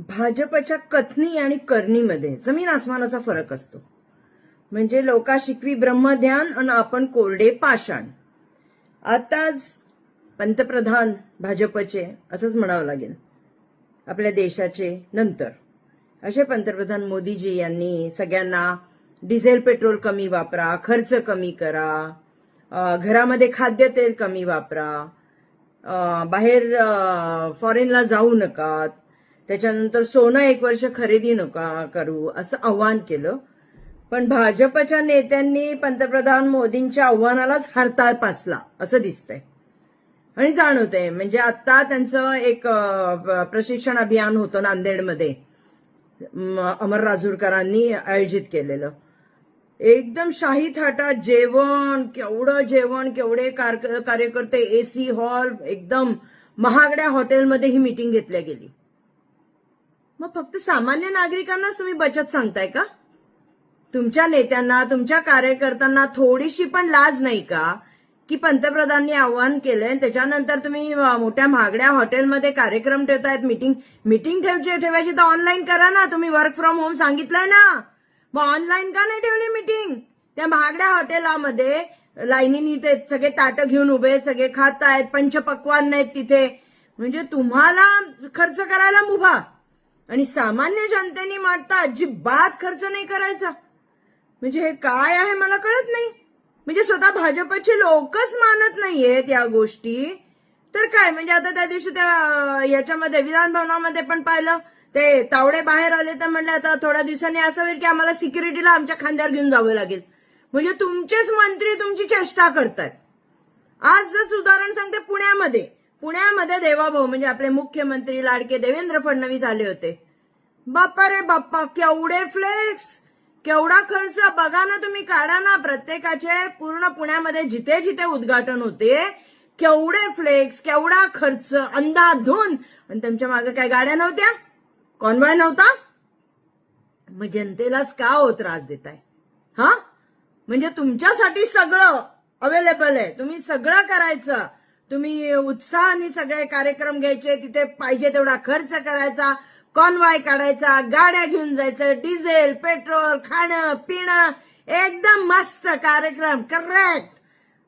भाजपच्या कथनी आणि करणीमध्ये जमीन आसमानाचा फरक असतो. म्हणजे लोका शिकवी ब्रह्मध्यान आणि आपण कोरडे पाषाण. आताच पंतप्रधान भाजपचे असंच म्हणावं लागेल आपल्या देशाचे नंतर असे पंतप्रधान मोदीजी यांनी सगळ्यांना डिझेल पेट्रोल कमी वापरा, खर्च कमी करा, घरामध्ये खाद्यतेल कमी वापरा, बाहेर फॉरेनला जाऊ नका, त्याच्यानंतर सोनं 1 वर्ष खरेदी नका करू असं आव्हान केलं. पण भाजपच्या नेत्यांनी पंतप्रधान मोदींच्या आव्हानालाच हरताळ पासला असं दिसतंय आणि जाणवतंय. म्हणजे आता त्यांचं एक प्रशिक्षण अभियान होतं नांदेडमध्ये, अमर राजूरकरांनी आयोजित केलेलं. एकदम शाही थाटात जेवण, केवढे कार्यकर्ते, एसी हॉल, एकदम महागड्या हॉटेलमध्ये ही मीटिंग घेतल्या गेली. मग फक्त सामान्य नागरिकांनाच तुम्ही बचत सांगताय का? तुमच्या नेत्यांना, तुमच्या कार्यकर्त्यांना थोडीशी पण लाज नाही का की पंतप्रधानांनी आवाहन केलंय त्याच्यानंतर तुम्ही मोठ्या महागड्या हॉटेलमध्ये कार्यक्रम ठेवतायत? मीटिंग ठेवायची तर ऑनलाईन करा ना. तुम्ही वर्क फ्रॉम होम सांगितलंय ना, मग ऑनलाईन का नाही ठेवली मीटिंग? त्या महागड्या हॉटेलामध्ये लाईनीनी ते सगळे ताटं घेऊन उभे, सगळे खात आहेत, पंचपक्वान्न आहेत तिथे. म्हणजे तुम्हाला खर्च करायला मुभा आणि सामान्य जनतेने मागता अजिबात खर्च नाही करायचा. म्हणजे हे काय आहे मला कळत नाही. म्हणजे स्वतः भाजपचे लोकच मानत नाहीयेत या गोष्टी तर काय. म्हणजे आता त्या दिवशी त्या याच्यामध्ये विधान भवनामध्ये पण पाहिलं, ते तावडे बाहेर आले तर म्हणलं आता थोड्या दिवसांनी असं होईल की आम्हाला सिक्युरिटीला आमच्या खांद्यावर घेऊन जावं लागेल. म्हणजे तुमचेच मंत्री तुमची चेष्टा करतात. आजच उदाहरण सांगते, पुण्यामध्ये देवाभाऊ म्हणजे आपले मुख्यमंत्री लाडके देवेंद्र फडणवीस आले होते. बाप्पा रे बाप्पा, केवढे फ्लेक्स, केवढा खर्च बघा ना तुम्ही, काढा ना प्रत्येकाचे. पूर्ण पुण्यामध्ये जिथे जिथे उद्घाटन होते केवढे फ्लेक्स, केवढा खर्च, अंधाधुंद. आणि त्यांच्या मागे काय गाड्या नव्हत्या, कॉन्वॉय नव्हता? मग जनतेलाच का हो त्रास देताय? हा, म्हणजे तुमच्यासाठी सगळं अवेलेबल आहे, तुम्ही सगळं करायचं, तुम्ही उत्साहाने सगळे कार्यक्रम घ्यायचे, तिथे पाहिजे तेवढा खर्च करायचा, कॉन्वॉय काढायचा, गाड्या घेऊन जायचं, डिझेल पेट्रोल, खाणं पिणं, एकदम मस्त कार्यक्रम, करेक्ट.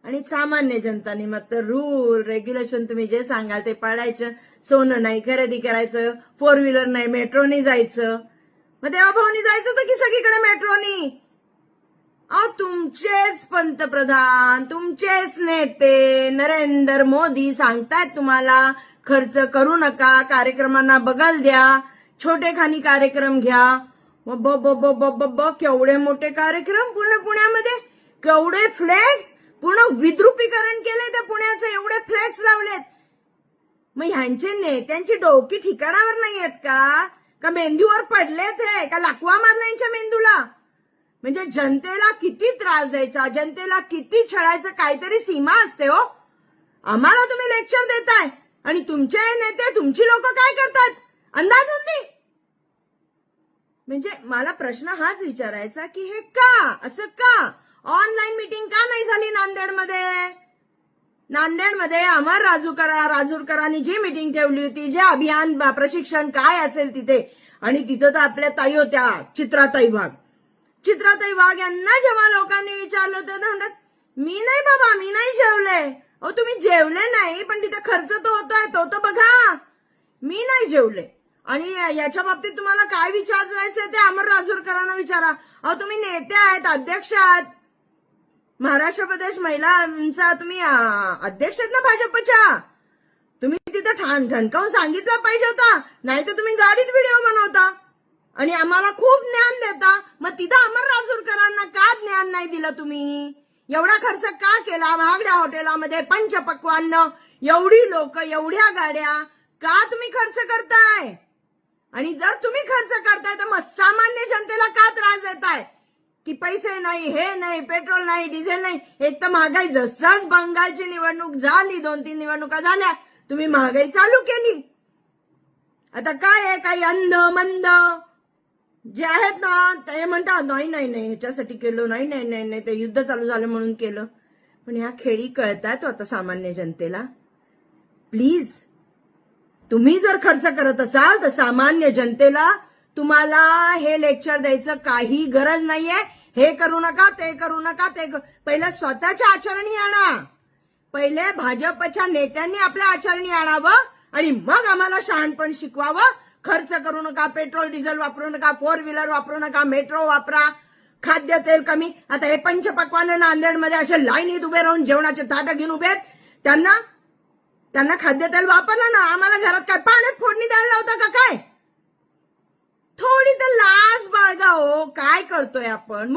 आणि सामान्य जनतानी मात्र रूल रेग्युलेशन तुम्ही जे सांगाल ते पाळायचं. सोनं नाही खरेदी करायचं, 4 व्हीलर नाही, मेट्रोनी जायचं. मग देवाभाऊनी जायचं होतं की सगळीकडे मेट्रोनी? तुमचेच पंतप्रधान, तुमचेच नेते नरेंद्र मोदी सांगतायत तुम्हाला खर्च करू नका, कार्यक्रमांना बगल द्या, छोटे खानी कार्यक्रम घ्या. केवढे मोठे कार्यक्रम पूर्ण पुण्यामध्ये, केवढे फ्लेक्स, पूर्ण विद्रुपीकरण केले त्या पुण्याचं, एवढे फ्लेक्स लावलेत. मग ह्यांचे नेत्यांची डोकी ठिकाणावर नाही आहेत का मेंदूवर पडलेत हे, का लाकवा मारला यांच्या मेंदूला? म्हणजे जनतेला किती त्रास द्यायचा, जनतेला किती छळायचं, काहीतरी सीमा असते हो. आम्हाला तुम्ही लेक्चर देताय आणि तुमचे नेते, तुमची लोक काय करतात? अंदाधुंदी. म्हणजे मला प्रश्न हाच विचारायचा की हे का, असं का? ऑनलाईन मीटिंग का नाही झाली नांदेडमध्ये? अमर राजूरकरांनी जी मीटिंग ठेवली होती, जे अभियान प्रशिक्षण काय असेल तिथे, आणि तिथं तर आपल्या ताई होत्या, चित्राताई वाघ यांना जेव्हा लोकांनी विचारलं होतं तर म्हणतात मी नाही बाबा, मी नाही जेवले. तुम्ही जेवले नाही पण तिथे खर्च तो होतोय, तो बघा. मी नाही जेवले. आणि याच्या बाबतीत तुम्हाला काय विचारायचं ते अमर राजूरकरांना विचारा. तुम्ही नेते आहेत, अध्यक्ष आहात, महाराष्ट्र प्रदेश महिलांचा तुम्ही अध्यक्ष आहेत ना भाजपच्या. तुम्ही तिथे ठणकावून सांगितलं पाहिजे होता, नाही तर तुम्ही गाडीत व्हिडिओ बनवता आणि आम्हाला खूप ज्ञान देता. मग तिथं अमर राजूरकरांना का ज्ञान नाही दिलं तुम्ही? एवढा खर्च का केला महागड्या हॉटेलामध्ये, पंचपक्वान्न, एवढी लोक, एवढ्या गाड्या, का तुम्ही खर्च करताय? आणि जर तुम्ही खर्च करताय तर मग सामान्य जनतेला का त्रास देताय की पैसे नाही, हे नाही, पेट्रोल नाही, डिझेल नाही? एक तर महागाई, जसंच बंगालची निवडणूक झाली, 2-3 निवडणुका झाल्या, तुम्ही महागाई चालू केली. आता काय आहे, काही अंध मंद जे आहेत ना ते म्हणतात नाही ह्याच्यासाठी केलं, नाही ते युद्ध चालू झालं म्हणून केलं. पण ह्या खेळी कळतात आता सामान्य जनतेला. प्लीज तुम्ही जर खर्च करत असाल तर सामान्य जनतेला तुम्हाला हे लेक्चर द्यायचं काही गरज नाहीये. हे करू नका, ते करू नका, पहिले स्वतःच्या आचरणी आणा. पहिले भाजपच्या नेत्यांनी आपल्या आचरणी आणावं आणि मग आम्हाला शहाणपण शिकवावं. खर्च करू नका, पेट्रोल डिझेल वापरू नका, 4 व्हीलर वापरू नका, मेट्रो वापरा, खाद्य तेल कमी. आता हे पंचपक्वान नांदेडमध्ये असे लाईनीत उभे राहून जेवणाचे ताटं घेऊन उभे आहेत, त्यांना खाद्यतेल वापरलं ना. आम्हाला घरात काय पाण्यात फोडणी द्यायला लावता का काय? थोडी तर लाज बाळगा हो. काय करतोय आपण?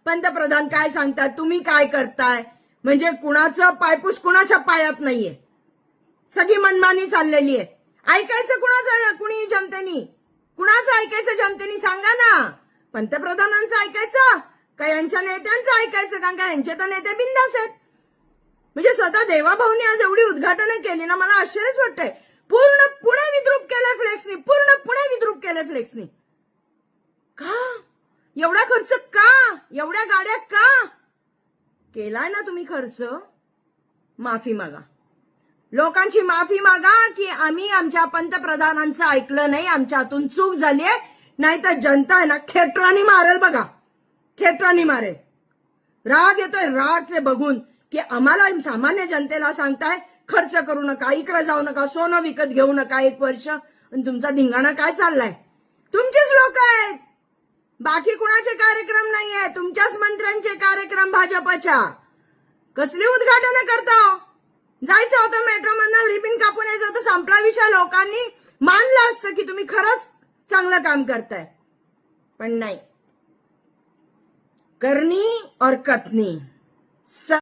पंतप्रधान काय सांगतात, तुम्ही काय करताय? म्हणजे कुणाचं पायपूस कुणाच्या पायात नाहीये. सगळी मनमानी चाललेली आहे. ऐकायचं कुणी जनतेनी? कुणाचं ऐकायचं जनतेनी सांगा ना. पंतप्रधानांचं ऐकायचं का यांच्या नेत्यांचं ऐकायचं? कारण का यांचे तर नेते बिंदास आहेत. म्हणजे स्वतः देवाभाऊनी आज एवढी उद्घाटनं केली ना, मला आश्चर्यच वाटतंय. पूर्ण पुणे विद्रूप केलंय फ्लेक्सनी, पूर्ण पुणे विद्रूप केलंय फ्लेक्सनी. का एवढा खर्च? का एवढ्या गाड्या? का केलाय ना तुम्ही खर्च? माफी मागा, लोकांची माफी मागा की आम्ही आमच्या पंतप्रधानांचं ऐकलं नाही, आमच्या हातून चूक झालीये. नाहीतर जनता आहे ना खेटरानी मारेल बघा, खेटरानी मारेल. राग येतोय, राग ते बघून की आम्हाला सामान्य जनतेला सांगताय खर्च करू नका, इकडे जाऊ नका, सोनं विकत घेऊ नका 1 वर्ष. आणि तुमचा धिंगाणा काय चाललाय? तुमचेच लोक आहेत, बाकी कुणाचे कार्यक्रम नाहीये, तुमच्याच मंत्र्यांचे कार्यक्रम भाजपच्या. कसली उद्घाटनं करता? जायचं होतं मेट्रो मधनं, रिबिन कापून यायचं होतं, संपला विषय. लोकांनी मानलं असतं की तुम्ही खरंच चांगलं काम करताय, पण नाही. करनी और कथनी